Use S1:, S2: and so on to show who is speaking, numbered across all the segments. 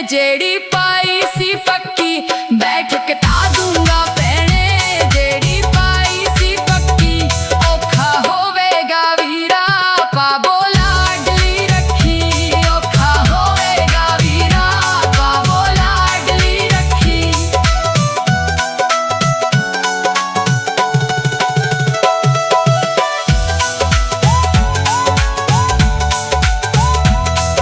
S1: जेड़ी पाई सी पक्की बैठ कटा दूंगा भैने, जेड़ी पाई सी पक्की औखा होवेगा वीरा पाबो लाडली रखी, औखा होवेगा वीरा पाबो लाडली रखी।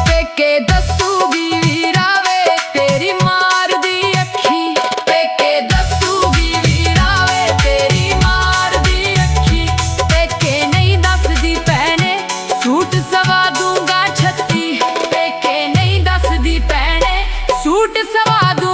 S1: पेके दसूगी वीरा वे तेरी मार दी अखी, पेके दसूगी वीरा वे तेरी मार दी अखी। पेके नहीं दसदी भैने सूट सवा दूंगा छत्ती, पेके नहीं दसदी भैने सूट सवा दूंगा